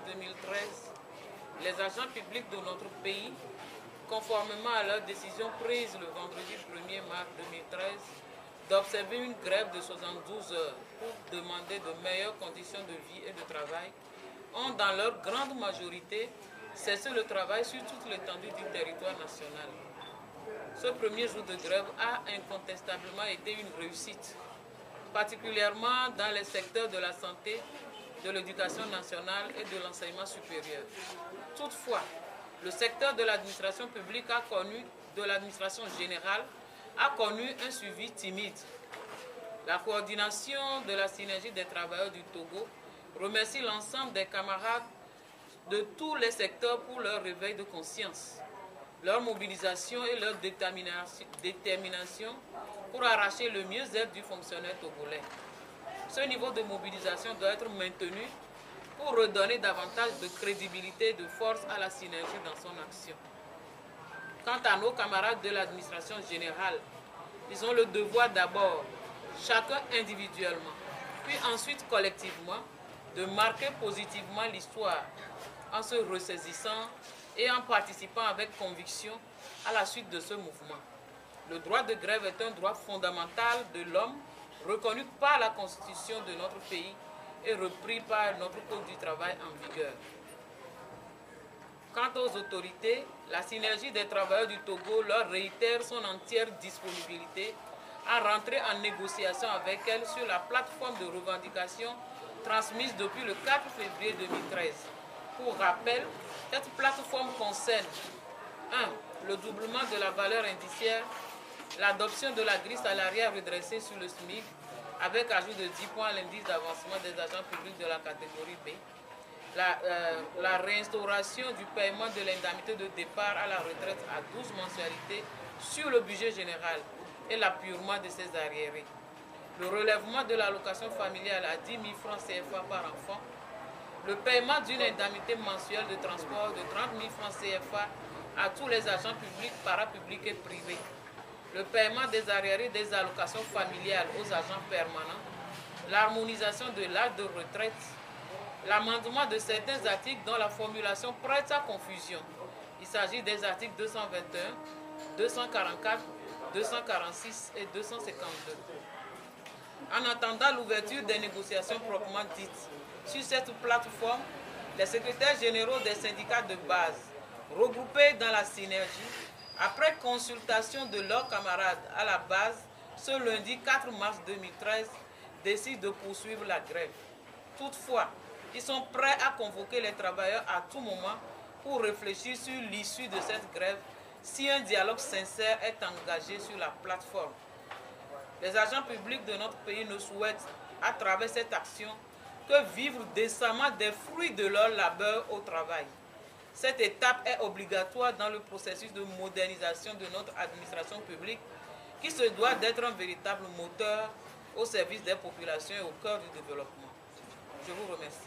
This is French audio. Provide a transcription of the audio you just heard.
2013, les agents publics de notre pays, conformément à leur décision prise le vendredi 1er mars 2013, d'observer une grève de 72 heures pour demander de meilleures conditions de vie et de travail, ont dans leur grande majorité cessé le travail sur toute l'étendue du territoire national. Ce premier jour de grève a incontestablement été une réussite, particulièrement dans les secteurs de la santé, de l'éducation nationale et de l'enseignement supérieur. Toutefois, le secteur de l'administration publique de l'administration générale a connu un suivi timide. La coordination de la synergie des travailleurs du Togo remercie l'ensemble des camarades de tous les secteurs pour leur réveil de conscience, leur mobilisation et leur détermination pour arracher le mieux-être du fonctionnaire togolais. Ce niveau de mobilisation doit être maintenu pour redonner davantage de crédibilité et de force à la synergie dans son action. Quant à nos camarades de l'administration générale, ils ont le devoir d'abord, chacun individuellement, puis ensuite collectivement, de marquer positivement l'histoire en se ressaisissant et en participant avec conviction à la suite de ce mouvement. Le droit de grève est un droit fondamental de l'homme reconnu par la Constitution de notre pays et repris par notre Code du travail en vigueur. Quant aux autorités, la synergie des travailleurs du Togo leur réitère son entière disponibilité à rentrer en négociation avec elles sur la plateforme de revendication transmise depuis le 4 février 2013. Pour rappel, cette plateforme concerne 1. Le doublement de la valeur indiciaire, l'adoption de la grille salariale redressée sur le SMIC avec ajout de 10 points à l'indice d'avancement des agents publics de la catégorie B, la réinstauration du paiement de l'indemnité de départ à la retraite à 12 mensualités sur le budget général et l'appurement de ses arriérés, le relèvement de l'allocation familiale à 10 000 francs CFA par enfant, le paiement d'une indemnité mensuelle de transport de 30 000 francs CFA à tous les agents publics, parapublics et privés, le paiement des arriérés des allocations familiales aux agents permanents, l'harmonisation de l'âge de retraite, l'amendement de certains articles dont la formulation prête à confusion. Il s'agit des articles 221, 244, 246 et 252. En attendant l'ouverture des négociations proprement dites sur cette plateforme, les secrétaires généraux des syndicats de base, regroupés dans la synergie, après consultation de leurs camarades à la base, ce lundi 4 mars 2013, décident de poursuivre la grève. Toutefois, ils sont prêts à convoquer les travailleurs à tout moment pour réfléchir sur l'issue de cette grève si un dialogue sincère est engagé sur la plateforme. Les agents publics de notre pays ne souhaitent, à travers cette action, que vivre décemment des fruits de leur labeur au travail. Cette étape est obligatoire dans le processus de modernisation de notre administration publique qui se doit d'être un véritable moteur au service des populations et au cœur du développement. Je vous remercie.